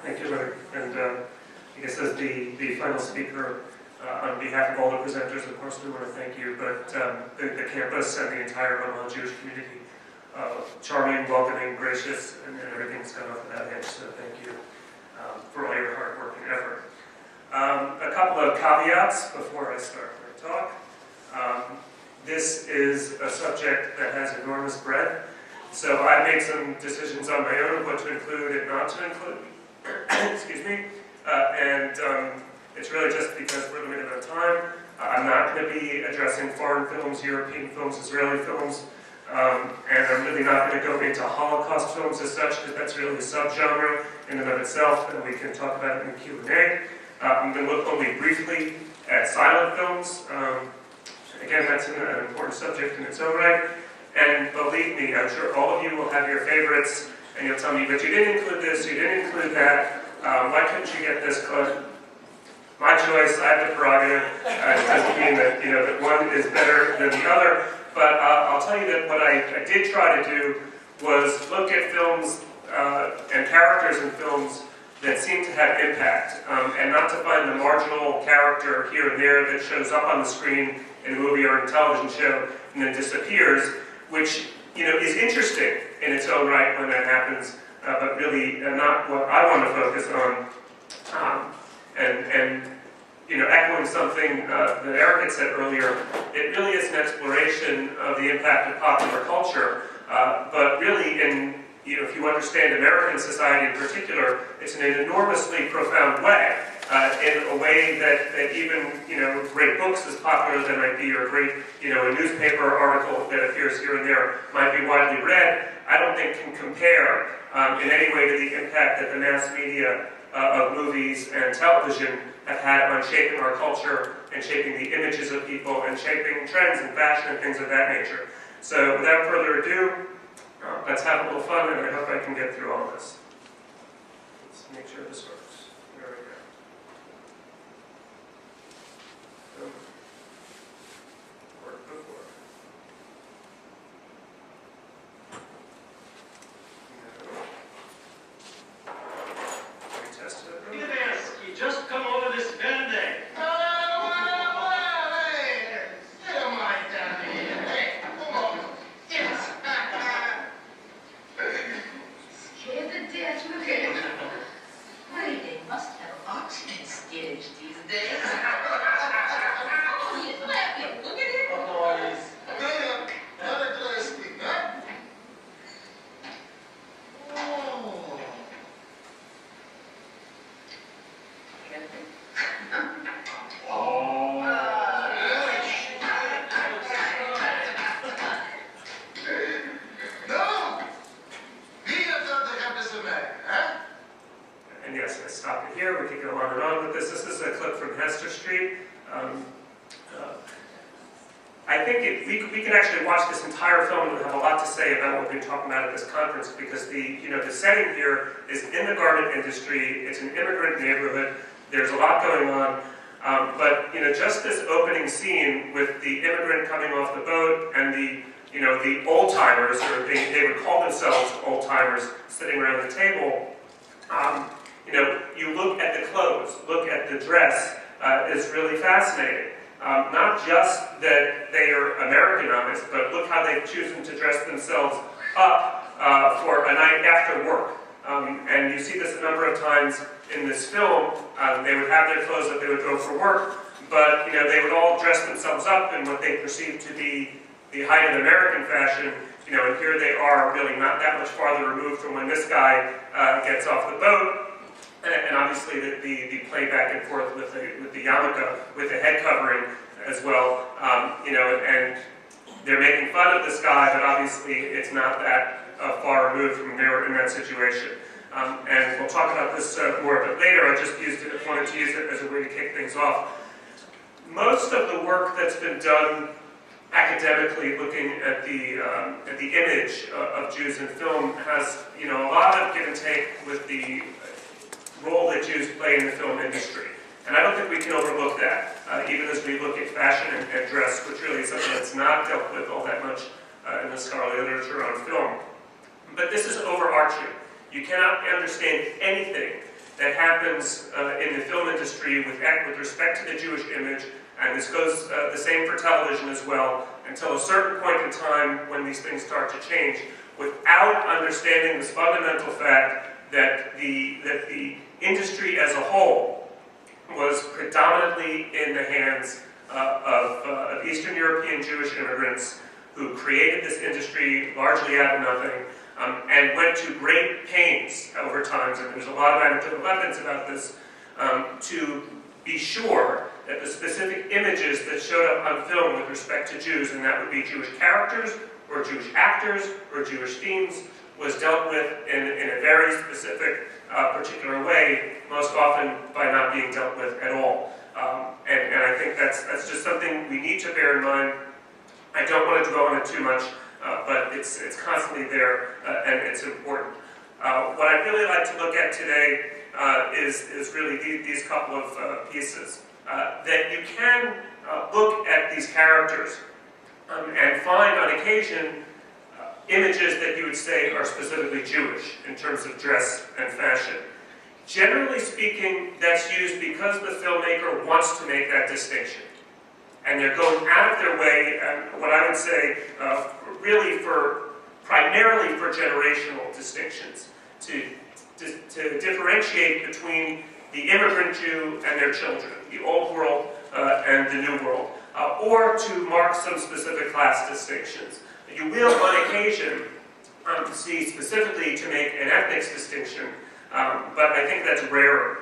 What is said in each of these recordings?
Thank you, Larry. And I guess as the final speaker, on behalf of all the presenters, of course, we want to thank you, but the campus and the entire Omaha Jewish community, charming, welcoming, gracious, and everything's gone off without hitch, so thank you for all your hard work and effort. A couple of caveats before I start my talk. This is a subject that has enormous breadth, so I made some decisions on my own of what to include and not to include. Excuse me. It's really just because we're limited on time. I'm not going to be addressing foreign films, European films, Israeli films, and I'm really not going to go into Holocaust films as such, because that's really a subgenre in and of itself, and we can talk about it in the Q&A. I'm going to look only briefly at silent films. Again, that's an important subject in its own right. And believe me, I'm sure all of you will have your favorites, and you'll tell me, but you didn't include this, you didn't include that. Why couldn't you get this close? My choice, I have the prerogative. It doesn't mean that, that one is better than the other. But I'll tell you that what I did try to do was look at films and characters in films that seem to have impact, and not to find the marginal character here and there that shows up on the screen in a movie or in a television show and then disappears, which is interesting in its own right when that happens, but really not what I want to focus on. Echoing something that Eric had said earlier, it really is an exploration of the impact of popular culture, but really if you understand American society in particular, it's in an enormously profound way, in a way that even, great books, as popular as they might be, or great, a newspaper article that appears here and there might be widely read, I don't think can compare in any way to the impact that the mass media of movies and television have had on shaping our culture and shaping the images of people and shaping trends and fashion and things of that nature. So without further ado, let's have a little fun, and I hope I can get through all this. Let's make sure this works. There we go. Worked before. Just come over this bend day. Never mind down here. Hey, come on. Yes. Scared to death, look at him. Wait, they must have oxygen stitch these days. Oh, he's laughing. Look at him. Oh, he's... Another glass, huh? Oh. And yes, I stopped it here. We could go on and on with this. This is a clip from Hester Street. I think we could actually watch this entire film and have a lot to say about what we've been talking about at this conference, because the setting here is in the garment industry. It's an immigrant neighborhood. There's a lot going on. But just this opening scene with the immigrant coming off the boat and the old-timers, or they would call themselves old-timers, sitting around the table. You look at the clothes, look at the dress, is really fascinating. Not just that they are Americanized, but look how they've chosen to dress themselves up for a night after work. And you see this a number of times in this film. They would have their clothes that they would go for work, but they would all dress themselves up in what they perceive to be the height of American fashion. And here they are, really not that much farther removed from when this guy gets off the boat. And obviously the play back and forth with the yarmulke, with the head covering as well. And they're making fun of this guy, but obviously it's not that far removed from when they were in that situation. And we'll talk about this more, but later I just wanted to use it as a way to kick things off. Most of the work that's been done academically, looking at the image of Jews in film, has a lot of give and take with the role that Jews play in the film industry. And I don't think we can overlook that, even as we look at fashion and dress, which really is something that's not dealt with all that much in the scholarly literature on film. But this is overarching. You cannot understand anything that happens in the film industry with respect to the Jewish image, and this goes the same for television as well, until a certain point in time when these things start to change, without understanding this fundamental fact that the industry as a whole was predominantly in the hands of Eastern European Jewish immigrants who created this industry largely out of nothing, and went to great pains over time, and there's a lot of anecdotal evidence about this, to be sure that the specific images that showed up on film with respect to Jews, and that would be Jewish characters, or Jewish actors, or Jewish themes, was dealt with in a very specific, particular way, most often by not being dealt with at all. And I think that's just something we need to bear in mind. I don't want to dwell on it too much, but it's constantly there, and it's important. What I'd really like to look at today is really these couple of pieces. That you can look at these characters and find on occasion images that you would say are specifically Jewish in terms of dress and fashion. Generally speaking, that's used because the filmmaker wants to make that distinction. And they're going out of their way, and what I would say, really primarily for generational distinctions, to differentiate between the immigrant Jew and their children, the old world and the new world, or to mark some specific class distinctions. You will, on occasion, see specifically to make an ethnic distinction, but I think that's rarer.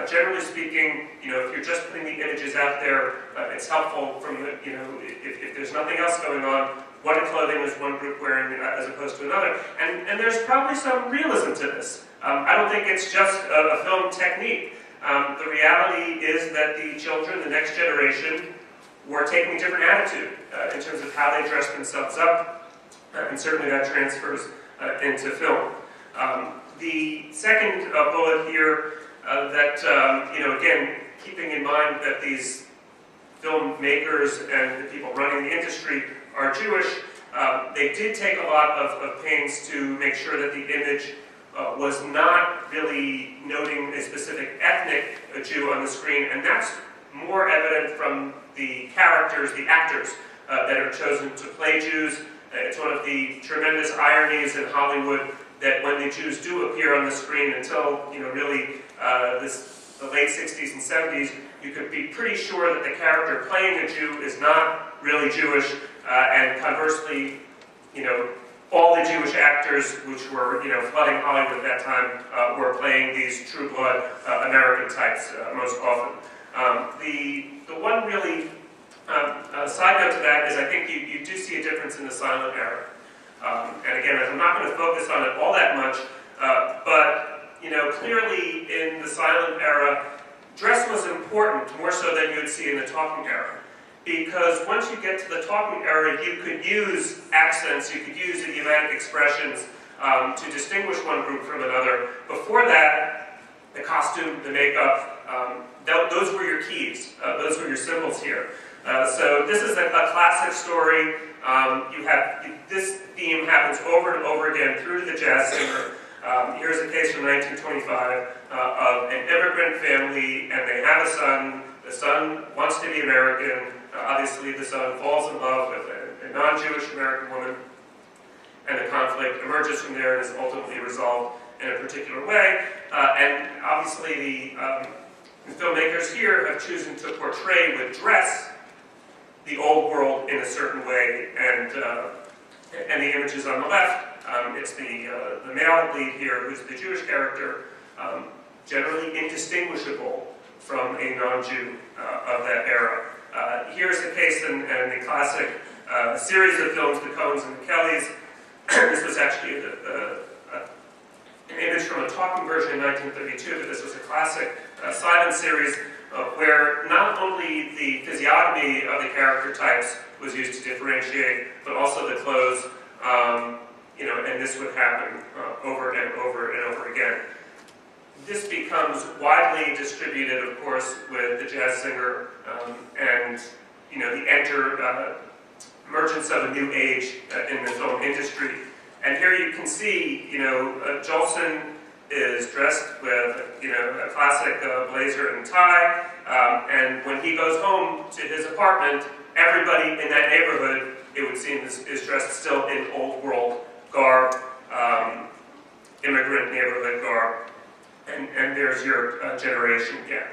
Generally speaking, if you're just putting the images out there, it's helpful from the, if there's nothing else going on, what clothing is one group wearing as opposed to another. And there's probably some realism to this. I don't think it's just a film technique. The reality is that the children, the next generation, were taking a different attitude in terms of how they dress themselves up, and certainly that transfers into film. The second bullet here, again, keeping in mind that these filmmakers and the people running the industry are Jewish, they did take a lot of pains to make sure that the image was not really noting a specific ethnic Jew on the screen, and that's more evident from the characters, the actors that are chosen to play Jews. It's one of the tremendous ironies in Hollywood that when the Jews do appear on the screen until, really the late 60s and 70s, you could be pretty sure that the character playing a Jew is not really Jewish, and conversely, all the Jewish actors, which were, flooding Hollywood at that time, were playing these true blood American types most often. The one really side note to that is I think you do see a difference in the silent era. And again, I'm not going to focus on it all that much, but clearly in the silent era, dress was important, more so than you would see in the talking era. Because once you get to the talking era, you could use accents, you could use idiomatic expressions to distinguish one group from another. Before that, the costume, the makeup, those were your keys, those were your symbols here. So this is a classic story. This theme happens over and over again through the jazz singer. Here's a case from 1925 of an immigrant family, and they have a son. The son wants to be American. Obviously, the son falls in love with a non-Jewish American woman, and the conflict emerges from there and is ultimately resolved in a particular way. And obviously, the filmmakers here have chosen to portray with dress the old world in a certain way, and the images on the left, it's the male lead here, who's the Jewish character, generally indistinguishable from a non-Jew of that era. Here's a case in the classic series of films, The Coens and the Kellys. This was actually an image from a talking version in 1932, but this was a classic silent series where not only the physiognomy of the character types was used to differentiate, but also the clothes, and this would happen over and over and over again. This becomes widely distributed, of course, with the jazz singer and the emergence of a new age in the film industry. And here you can see, Jolson is dressed with, a classic blazer and tie, and when he goes home to his apartment, everybody in that neighborhood, it would seem, is dressed still in old world garb, immigrant neighborhood garb, and there's your generation gap.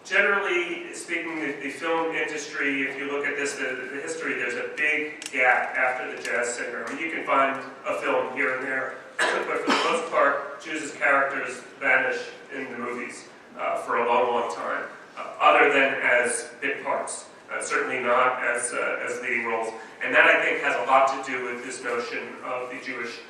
Generally speaking, the film industry, if you look at this, the history, there's a big gap after the jazz singer. I mean, you can find a film here and there, but for the most part, Jews' characters vanish in the movies for a long, long time, other than as bit parts, certainly not as leading roles. And that, I think, has a lot to do with this notion of the Jewish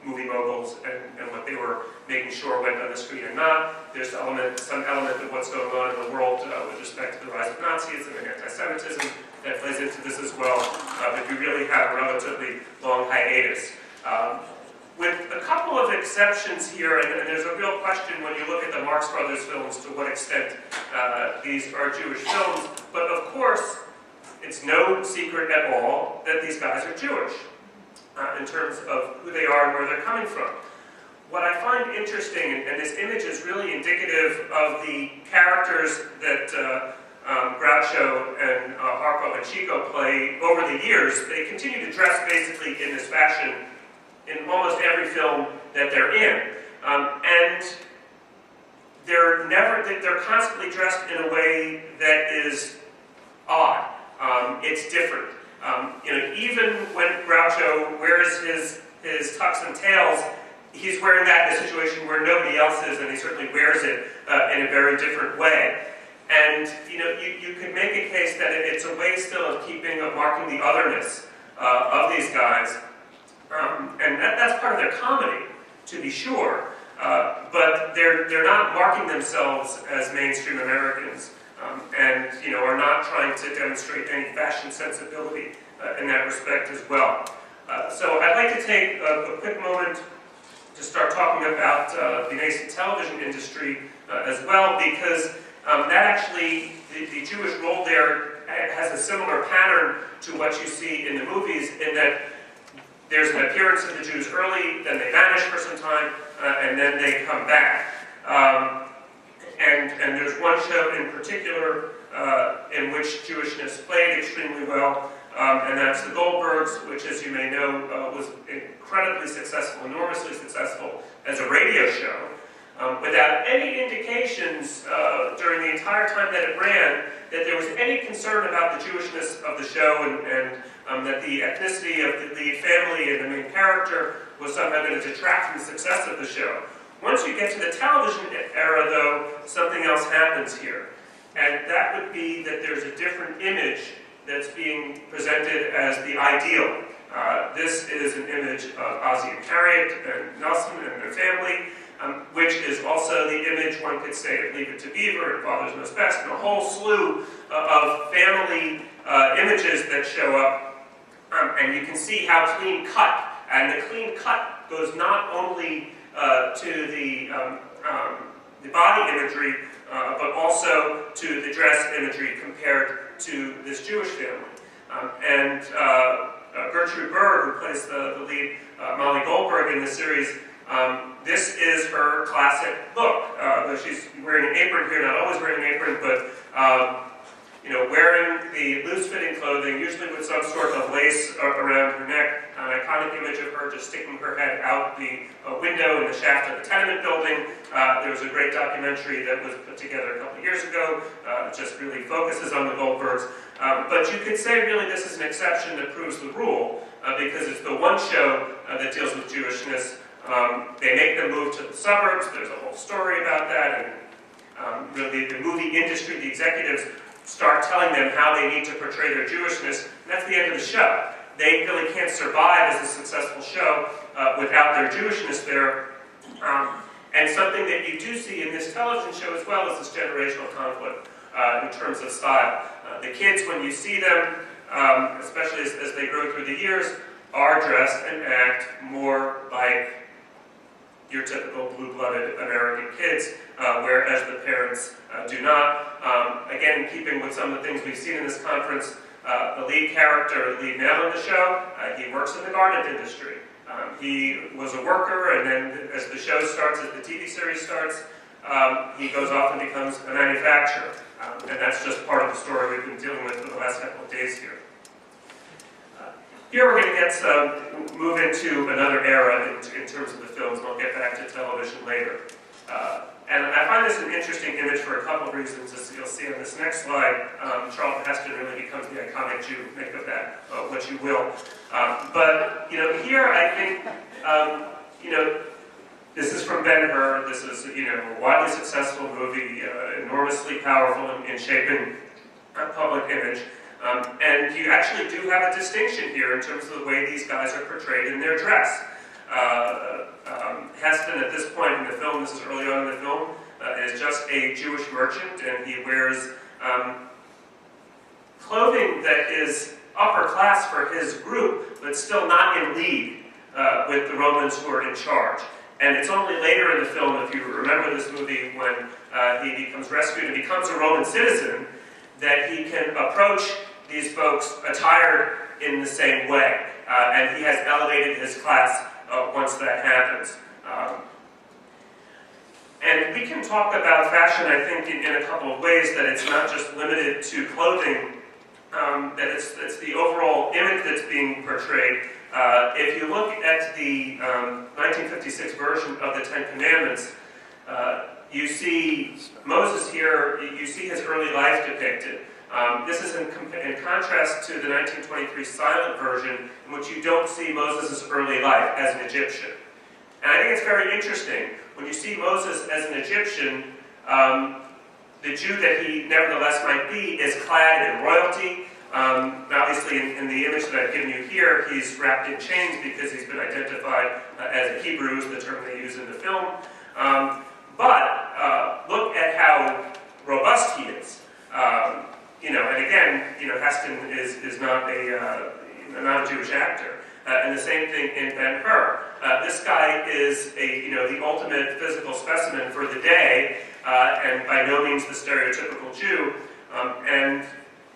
movie moguls and what they were making sure went on the screen and not. There's some element of what's going on in the world with respect to the rise of Nazism and anti-Semitism that plays into this as well. But you really have a relatively long hiatus. With a couple of exceptions here, and there's a real question when you look at the Marx Brothers films to what extent these are Jewish films. But of course, it's no secret at all that these guys are Jewish in terms of who they are and where they're coming from. What I find interesting, and this image is really indicative of the characters that Groucho and Harpo and Chico play over the years. They continue to dress basically in this fashion in almost every film that they're in. And they're constantly dressed in a way that is odd. It's different. Even when Groucho wears his tux and tails, he's wearing that in a situation where nobody else is, and he certainly wears it in a very different way. And you could make a case that it's a way still of marking the otherness of these guys, and that's part of their comedy, to be sure. But they're not marking themselves as mainstream Americans, and are not trying to demonstrate any fashion sensibility in that respect as well. So I'd like to take a quick moment to start talking about the nascent television industry as well, because that actually, the Jewish role there has a similar pattern to what you see in the movies, in that there's an appearance of the Jews early, then they vanish for some time, and then they come back. And there's one show in particular in which Jewishness played extremely well, and that's the Goldbergs, which, as you may know, was incredibly successful, enormously successful as a radio show, without any indications during the entire time that it ran that there was any concern about the Jewishness of the show, and that the ethnicity of the lead family and the main character was somehow going to detract from the success of the show. Once you get to the television era, though, something else happens here. And that would be that there's a different image that's being presented as the ideal. This is an image of Ozzie and Harriet and Nelson and their family, which is also the image, one could say, of Leave It to Beaver and Father's Knows Best, and a whole slew of family images that show up. And you can see how clean cut. And the clean cut goes not only to the body imagery, but also to the dress imagery compared to this Jewish family. And Gertrude Berg, who plays the lead Molly Goldberg in the series, this is her classic look. She's wearing an apron here, not always wearing an apron, but wearing the loose-fitting clothing, usually with some sort of lace around her neck. An iconic image of her just sticking her head out the window in the shaft of the tenement building. There was a great documentary that was put together a couple of years ago that just really focuses on the Goldbergs. But you could say really this is an exception that proves the rule, because it's the one show that deals with Jewishness. They make them move to the suburbs. There's a whole story about that, and really the movie industry, the executives, start telling them how they need to portray their Jewishness, and that's the end of the show. They really can't survive as a successful show without their Jewishness there. And something that you do see in this television show as well is this generational conflict in terms of style. The kids, when you see them, especially as they grow through the years, are dressed and act more like your typical blue-blooded American kids, whereas the parents do not. Again, in keeping with some of the things we've seen in this conference, the lead character, the lead male in the show, he works in the garment industry. He was a worker, and then as the show starts, as the TV series starts, he goes off and becomes a manufacturer. And that's just part of the story we've been dealing with for the last couple of days here. Here we're going to move into another era in terms of the films, and I'll get back to television later. And I find this an interesting image for a couple of reasons. As you'll see on this next slide, Charlton Heston really becomes the iconic Jew. Make of that what you will. But here I think this is from Ben-Hur. This is a widely successful movie, enormously powerful in shaping public image. And you actually do have a distinction here in terms of the way these guys are portrayed in their dress. Heston, at this point in the film, this is early on in the film, is just a Jewish merchant, and he wears clothing that is upper class for his group, but still not in league with the Romans who are in charge. And it's only later in the film, if you remember this movie, when he becomes rescued and becomes a Roman citizen, that he can approach these folks attired in the same way. And he has elevated his class once that happens. And we can talk about fashion, I think, in a couple of ways, that it's not just limited to clothing, that it's the overall image that's being portrayed. If you look at the 1956 version of the Ten Commandments, you see Moses here, you see his early life depicted. This is in contrast to the 1923 silent version, in which you don't see Moses' early life as an Egyptian. And I think it's very interesting. When you see Moses as an Egyptian, the Jew that he nevertheless might be is clad in royalty. Obviously, in the image that I've given you here, he's wrapped in chains because he's been identified as a Hebrew, is the term they use in the film. But look at how robust he is. And again, Heston is not a Jewish actor. And the same thing in Ben-Hur. This guy is the ultimate physical specimen for the day, and by no means the stereotypical Jew. And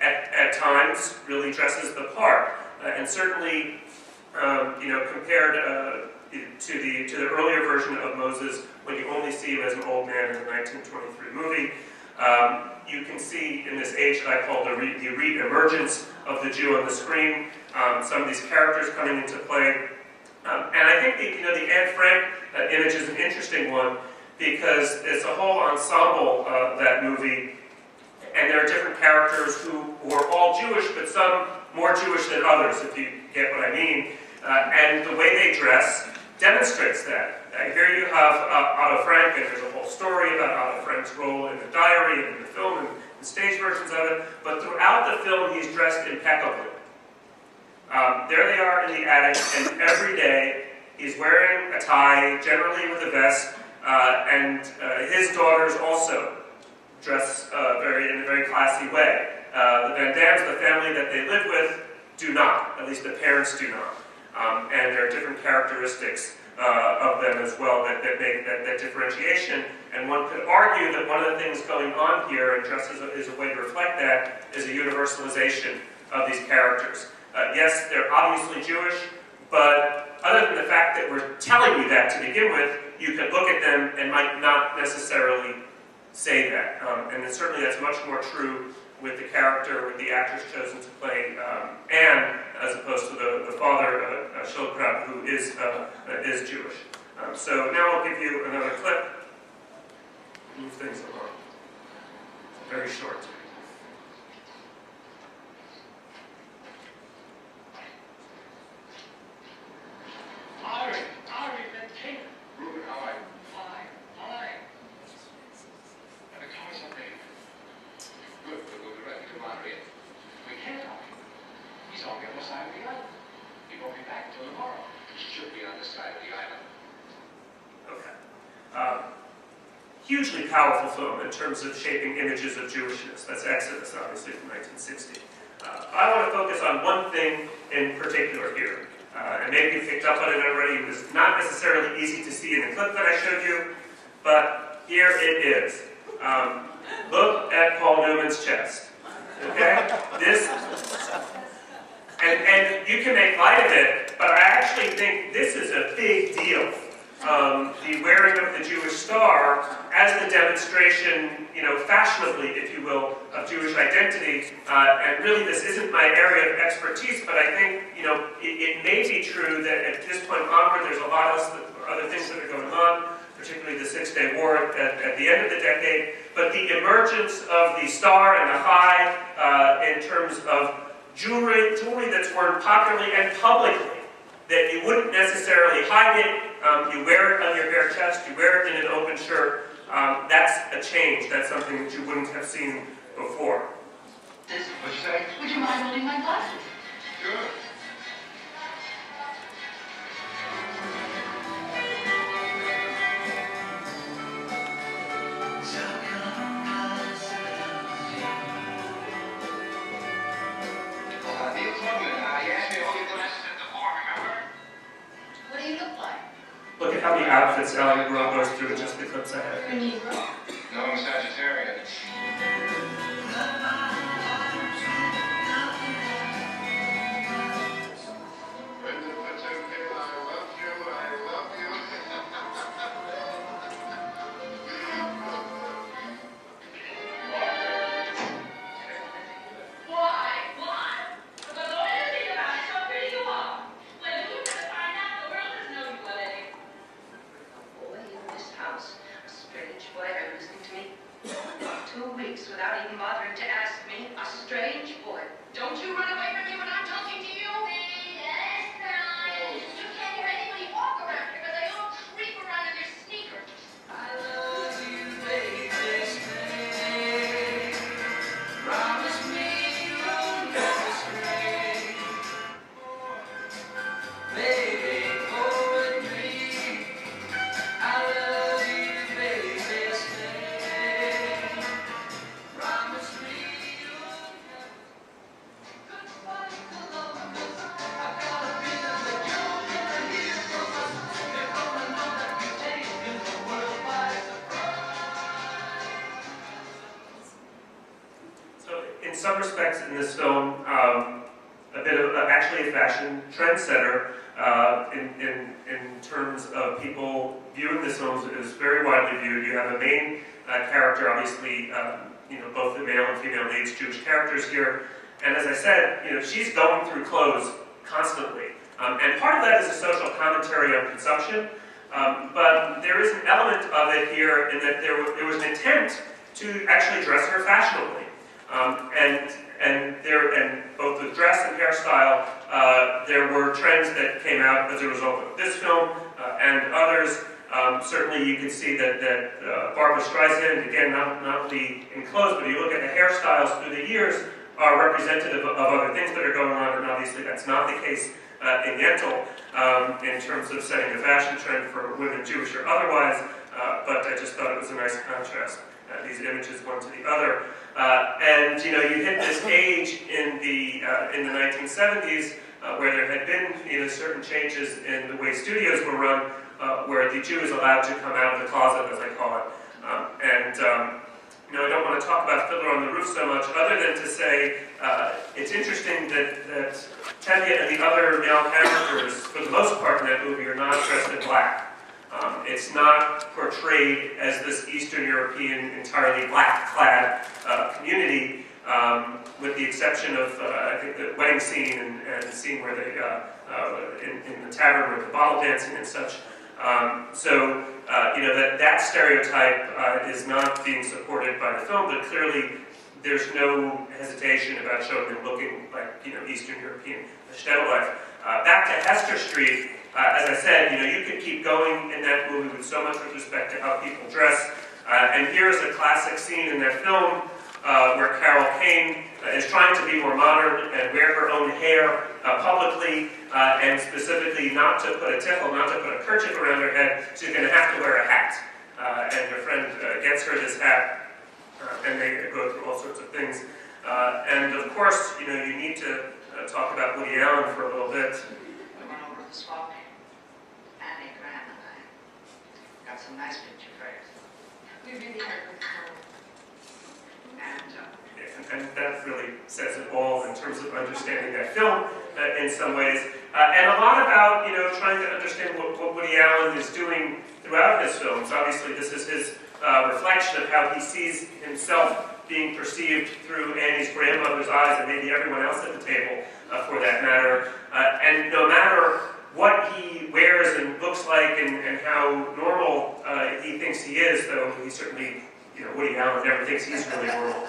at times really dresses the part, and certainly, compared to the earlier version of Moses, when you only see him as an old man in the 1923 movie, you can see in this age that I call the re-emergence of the Jew on the screen, some of these characters coming into play. And I think the Anne Frank image is an interesting one, because it's a whole ensemble of that movie, and there are different characters who are all Jewish, but some more Jewish than others, if you get what I mean. And the way they dress demonstrates that. Here you have Otto Frank, and there's a whole story about Otto Frank's role in the diary and in the film and the stage versions of it, but throughout the film he's dressed impeccably. There they are in the attic, and every day he's wearing a tie, generally with a vest, and his daughters also dress in a very classy way. The Van Dams, the family that they live with, do not. At least the parents do not. And there are different characteristics of them as well that make that differentiation. And one could argue that one of the things going on here, and dress is a way to reflect that, is a universalization of these characters. Yes, they're obviously Jewish, but other than the fact that we're telling you that to begin with, you could look at them and might not necessarily say that. And then certainly that's much more true with the character, with the actors chosen to play Anne, as opposed to the father, Schildkraut, who is Jewish. So now I'll give you another clip. Move things along. Very short. Ari, Lieutenant. Ruben, how are you? Fine. And the car's up there. Good, we'll be ready to monitor it. We can't talk. He's on the other side of the island. He won't be back till tomorrow. He should be on this side of the island. Okay. Hugely powerful film in terms of shaping images of Jewishness. That's Exodus, obviously, from 1960. I want to focus on one thing in particular here. And maybe you picked up on it already. It was not necessarily easy to see in the clip that I showed you, but here it is. Look at Paul Newman's chest. Okay? And you can make light of it, but I actually think this is a the wearing of the Jewish star as the demonstration, fashionably, if you will, of Jewish identity. And really, this isn't my area of expertise, but I think, it may be true that at this point onward, there's a lot else other things that are going on, particularly the Six-Day War at the end of the decade. But the emergence of the star and the high in terms of jewelry that's worn popularly and publicly, that you wouldn't necessarily hide it, you wear it on your bare chest, you wear it in an open shirt, that's a change. That's something that you wouldn't have seen before. What'd you say? Would you mind holding my glasses? Good. What do you look like? Look at how the outfits Ellen Grove goes through with just the clips I have. A Negro? No, I'm Sagittarian. Without even bothering to ask me, a strange boy. Don't you run away from me when I'm talking to you? Yes, no. You can't hear anybody walk around here, but they all creep around in their sneakers. I love you, baby, stay. Promise me you won't go astray. Baby, go with me. I love you, baby, stay. In some respects, in this film, a bit of actually a fashion trendsetter in terms of people viewing this film is very widely viewed. You have a main character, obviously, both the male and female leads, Jewish characters here, and as I said, she's going through clothes constantly, and part of that is a social commentary on consumption, but there is an element of it here in that there was an intent to actually dress her fashionably. And both with dress and hairstyle, there were trends that came out as a result of this film and others. Certainly, you can see that Barbra Streisand, again, not only in clothes, but you look at the hairstyles through the years, are representative of other things that are going on, and obviously that's not the case in Yentl in terms of setting the fashion trend for women, Jewish or otherwise. But I just thought it was a nice contrast. These images one to the other. And you hit this age in the 1970s where there had been certain changes in the way studios were run, where the Jew is allowed to come out of the closet, as I call it. I don't want to talk about Fiddler on the Roof so much, other than to say it's interesting that Tevye and the other male characters, for the most part in that movie, are not dressed in black. It's not portrayed as this Eastern European, entirely black-clad community, with the exception of, I think, the wedding scene and the scene where they, in the tavern with the bottle dancing and such. That stereotype is not being supported by the film, but clearly there's no hesitation about showing them looking like, Eastern European shtetl life. Back to Hester Street. As I said, you could keep going in that movie with so much with respect to how people dress. And here's a classic scene in that film where Carol Kane is trying to be more modern and wear her own hair publicly, and specifically not to put a tickle, not to put a kerchief around her head. She's going to have to wear a hat. And her friend gets her this hat, and they go through all sorts of things. And of course, you need to talk about Woody Allen for a little bit. We went over the swap meet. Annie, Graham, and I got some nice picture frames. We really had a good time. And that really says it all in terms of understanding that film in some ways. and a lot about, trying to understand what Woody Allen is doing throughout his films. Obviously, this is his reflection of how he sees himself being perceived through Annie's grandmother's eyes, and maybe everyone else at the table, for that matter. And no matter what he wears and looks like and how normal he thinks he is, though he certainly, Woody Allen never thinks he's really normal,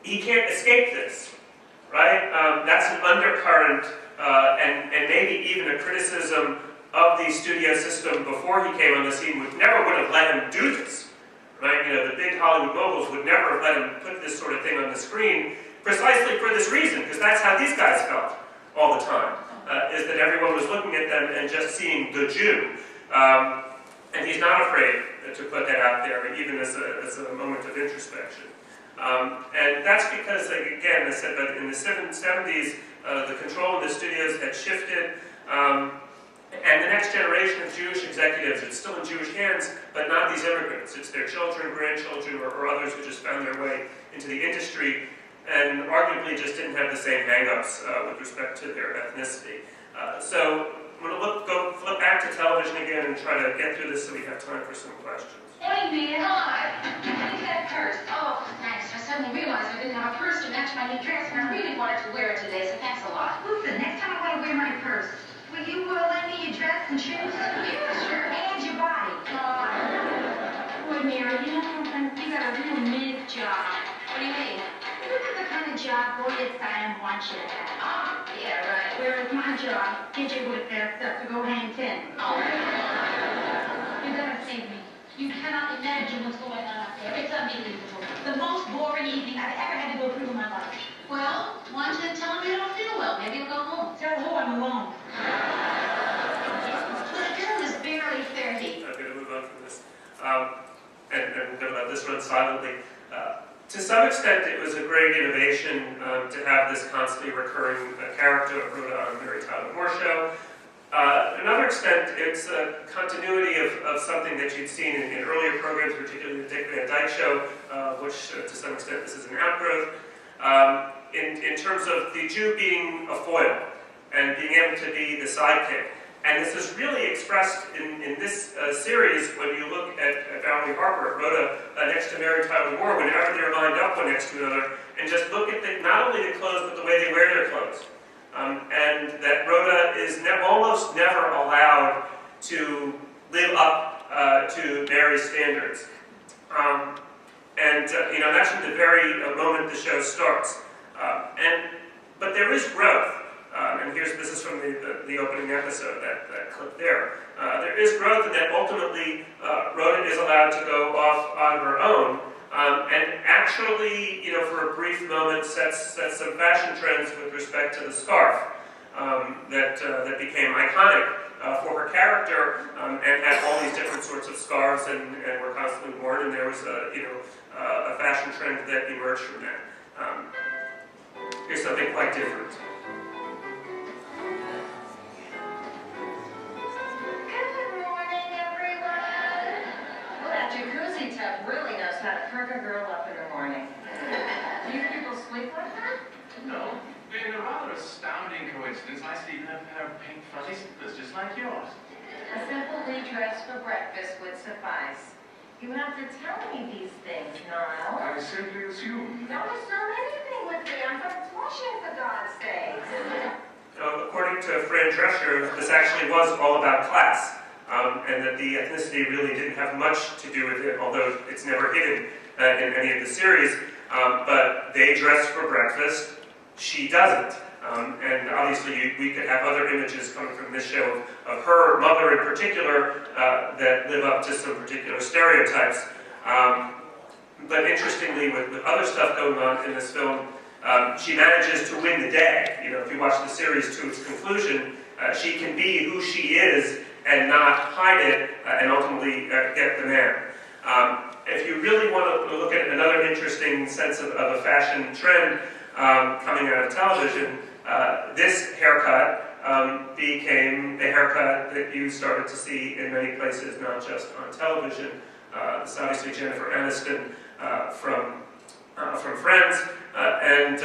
he can't escape this, right? That's an undercurrent and maybe even a criticism of the studio system before he came on the scene, would have let him do this, right? The big Hollywood moguls would never have let him put this sort of thing on the screen, precisely for this reason, because that's how these guys felt all the time, is that everyone was looking at them and just seeing the Jew. And he's not afraid to put that out there, even as a moment of introspection. And that's because, again, I said that in the 70s, the control in the studios had shifted, and the next generation of Jewish executives, it's still in Jewish hands, but not these immigrants. It's their children, grandchildren, or others who just found their way into the industry and arguably just didn't have the same hang-ups with respect to their ethnicity. So I'm going to flip back to television again and try to get through this so we have time for some questions. Hey, man. Hi. Take that purse. Oh, thanks. I suddenly realized I didn't have a purse to match my new dress, and I really wanted to wear it today, so thanks a lot. Listen, next time I want to wear my purse, will you lend me your dress and shoes? Yeah, sure. And your body. Boy, Mary, you know something? You got a real mid job. What do you mean? This is the kind of job Gloria Steinem wants you to have. Yeah, right. Whereas my job, get you with that stuff to go hang 10. Oh. You're gonna save me. You cannot imagine what's going on up there. It's unbelievable. The most boring evening I've ever had to go through in my life. Well, why don't you tell him you don't feel well? Maybe you'll go home. Tell who I'm alone. The girl is barely 30. I'm going to move on from this. And I'm going to let this run silently. To some extent, it was a great innovation to have this constantly recurring character of Rhoda on the Mary Tyler Moore Show. Another extent, it's a continuity of something that you'd seen in earlier programs, particularly the Dick Van Dyke Show, which to some extent this is an outgrowth, in terms of the Jew being a foil and being able to be the sidekick. And this is really expressed in this series when you look at Valerie Harper, Rhoda, next to Mary Tyler Moore, whenever they're lined up one next to another, and just look at not only the clothes, but the way they wear their clothes. And that Rhoda is almost never allowed to live up to Mary's standards. That's from the very moment the show starts. But there is growth. And this is from the opening episode, that clip there. There is growth in that ultimately Rhoda is allowed to go off on her own, and actually, for a brief moment, sets some fashion trends with respect to the scarf that became iconic for her character, and had all these different sorts of scarves and were constantly worn, and there was a fashion trend that emerged from that. Here's something quite different. Really knows how to perk a girl up in the morning. Do you people sleep like that? No. In a rather astounding coincidence, I see a pair of pink fuzzy slippers just like yours. A simple redress for breakfast would suffice. You have to tell me these things, Niall. I simply assumed. Don't assume anything with me. I'm from Flushing, for God's sake. According to Fran Drescher, this actually was all about class. And that the ethnicity really didn't have much to do with it, although it's never hidden in any of the series. But they dress for breakfast, she doesn't. And obviously we could have other images coming from this show of her mother in particular that live up to some particular stereotypes. But interestingly, with other stuff going on in this film, she manages to win the day. If you watch the series to its conclusion, she can be who she is and not hide it, and ultimately get the man. If you really want to look at another interesting sense of a fashion trend coming out of television, this haircut became the haircut that you started to see in many places, not just on television. This is obviously Jennifer Aniston from Friends, and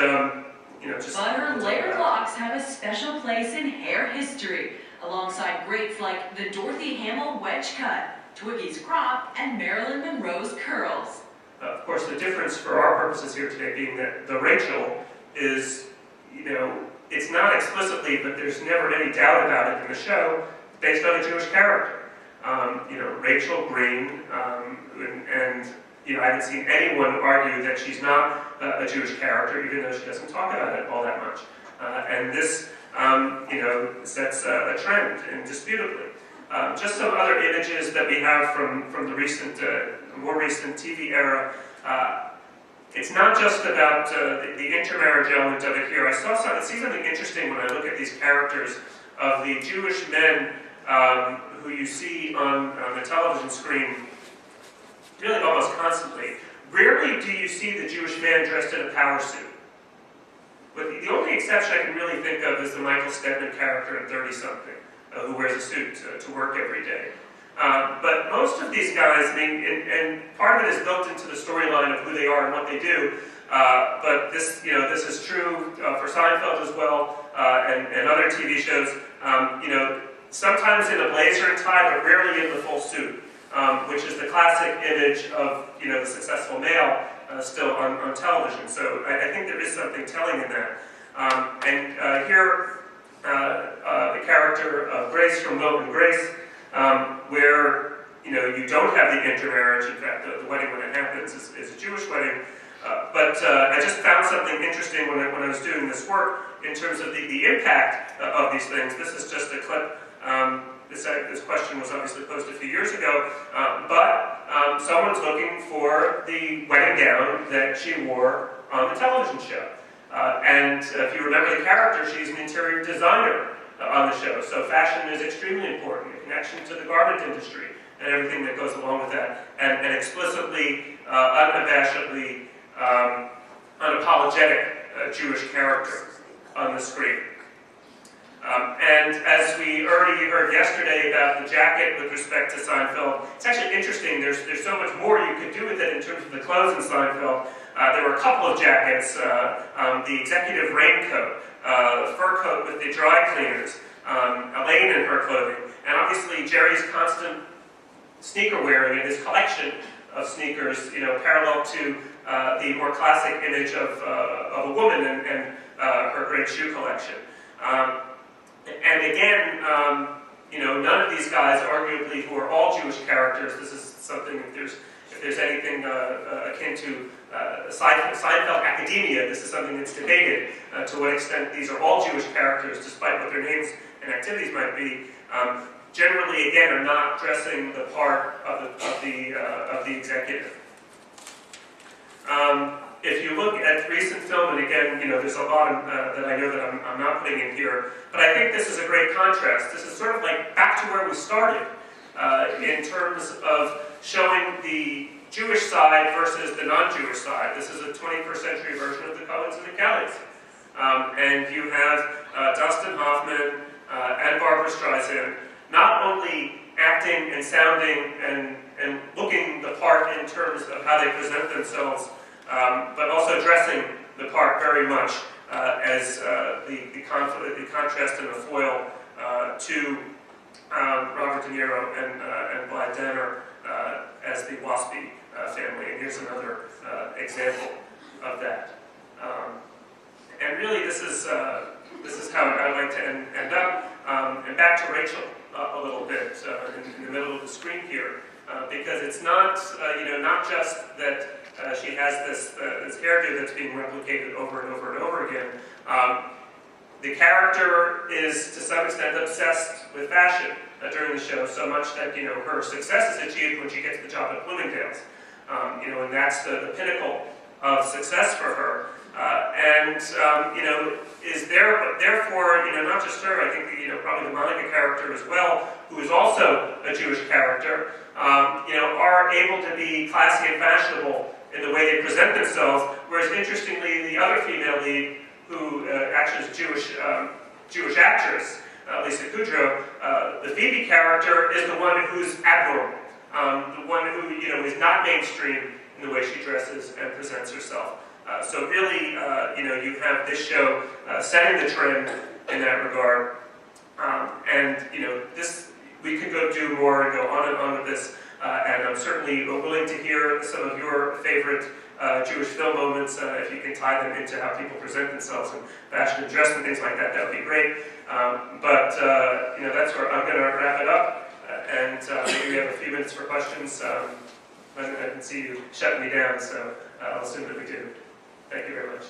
just... But her layered locks have a special place in hair history, alongside greats like the Dorothy Hamill wedge cut, Twiggy's crop, and Marilyn Monroe's curls. Of course, the difference for our purposes here today being that the Rachel is, it's not explicitly, but there's never any doubt about it in the show, based on a Jewish character. Rachel Green, and I haven't seen anyone argue that she's not a Jewish character, even though she doesn't talk about it all that much. And this, sets a trend, indisputably. Just some other images that we have from the more recent TV era. It's not just about the intermarriage element of it here. I see something interesting when I look at these characters of the Jewish men who you see on the television screen really almost constantly. Rarely do you see the Jewish man dressed in a power suit. But the only exception I can really think of is the Michael Stedman character in 30-something, who wears a suit to work every day. But most of these guys, and part of it is built into the storyline of who they are and what they do. But this is true for Seinfeld as well, and other TV shows. Sometimes in a blazer and tie, but rarely in the full suit, which is the classic image of the successful male still on television. So I think there is something telling in that. Here, the character of Grace from Will and Grace, where you don't have the intermarriage. In fact, the wedding when it happens is a Jewish wedding. But I just found something interesting when I was doing this work in terms of the impact of these things. This is just a clip. This question was obviously posed a few years ago, but someone's looking for the wedding gown that she wore on the television show. And if you remember the character, she's an interior designer on the show. So fashion is extremely important, a connection to the garment industry and everything that goes along with that, and explicitly, unabashedly, unapologetic Jewish character on the screen. And as we already heard yesterday about the jacket with respect to Seinfeld, it's actually interesting. There's so much more you could do with it in terms of the clothes in Seinfeld. There were a couple of jackets, the executive raincoat, the fur coat with the dry cleaners, Elaine in her clothing, and obviously Jerry's constant sneaker wearing and his collection of sneakers, parallel to the more classic image of a woman and her great shoe collection. And again, none of these guys, arguably, who are all Jewish characters, this is something, if there's anything akin to Seinfeld academia, this is something that's debated, to what extent these are all Jewish characters, despite what their names and activities might be. Generally, again, are not dressing the part of the executive. If you look at recent film, and again, there's a lot that I know that I'm not putting in here, but I think this is a great contrast. This is sort of like back to where we started in terms of showing the Jewish side versus the non-Jewish side. This is a 21st century version of the Coens and the Kellys. And you have Dustin Hoffman and Barbara Streisand not only acting and sounding and looking the part in terms of how they present themselves, but also dressing the part very much as the contrast and the foil to Robert De Niro and Blythe Danner as the Waspy family. And here's another example of that. And really, this is how I'd like to end up. And back to Rachel a little bit in the middle of the screen here, because it's not not just that she has this hairdo that's being replicated over and over and over again. The character is to some extent obsessed with fashion during the show, so much that her success is achieved when she gets the job at Bloomingdale's. And that's the pinnacle of success for her. Is there, but therefore, not just her, I think, probably the Monica character as well, who is also a Jewish character, are able to be classy and fashionable in the way they present themselves, whereas interestingly, the other female lead, who actually is a Jewish actress, Lisa Kudrow, the Phoebe character is the one who's abnormal, the one who, is not mainstream in the way she dresses and presents herself. So really, you have this show setting the trend in that regard. And this, we could go do more and go on and on with this. And I'm certainly willing to hear some of your favorite Jewish film moments. If you can tie them into how people present themselves in fashion and dress and things like that, that would be great. But that's where I'm going to wrap it up. And maybe we have a few minutes for questions. I can see you shutting me down, so I'll assume that we do. Thank you very much.